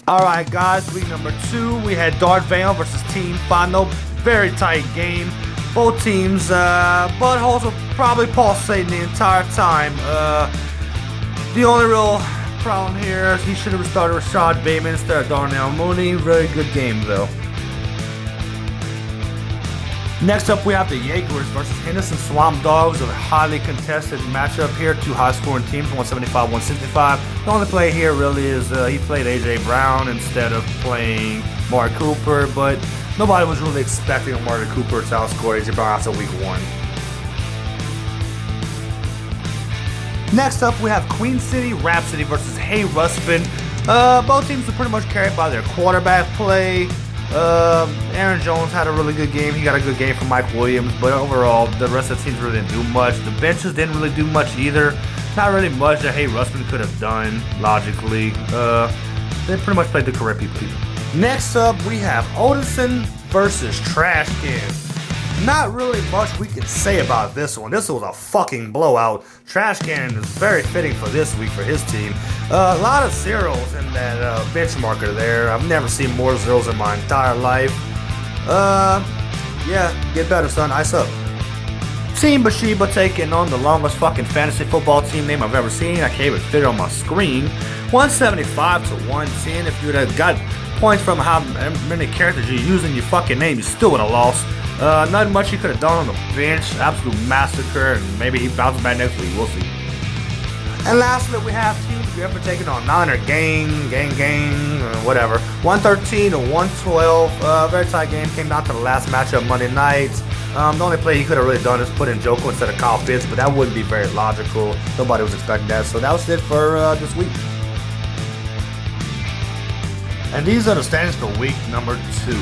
Alright guys, week number 2, we had Darth Vader versus Team Final. Very tight game. Both teams, buttholes will probably pulsating the entire time. The only real problem here is he should have started Rashad Bateman instead of Darnell Mooney. Very good game though. Next up, we have the Jaguars versus Henderson Swamp Dogs, a highly contested matchup here. Two high-scoring teams, 175-165. The only play here really is he played A.J. Brown instead of playing Amari Cooper, but nobody was really expecting Amari Cooper to outscore A.J. Brown after week 1. Next up, we have Queen City Rhapsody versus Hey Ruspin. Both teams are pretty much carried by their quarterback play. Aaron Jones had a really good game. He got a good game from Mike Williams, but overall, the rest of the teams really didn't do much. The benches didn't really do much either. Not really much that Hey Ruspin could have done, logically. They pretty much played the correct people. Next up, we have Odinson versus Trash Can. Not really much we can say about this one. This was a fucking blowout. Trash Can is very fitting for this week for his team. A lot of zeros in that benchmarker there. I've never seen more zeros in my entire life. Yeah, get better, son. Ice up. Team Bathsheba taking on the longest fucking fantasy football team name I've ever seen. I can't even fit it on my screen. 175 to 110. If you would have got points from how many characters you use in your fucking name, you still would have lost. Nothing much he could have done on the bench. Absolute massacre, and maybe he bounces back next week. We'll see. And lastly, we have teams if you're ever taking on Niner gang, whatever. 113 to 112. Very tight game. Came down to the last matchup Monday night. The only play he could have really done is put in Joko instead of Kyle Pitts, but that wouldn't be very logical. Nobody was expecting that. So that was it for this week. And these are the standings for week number 2.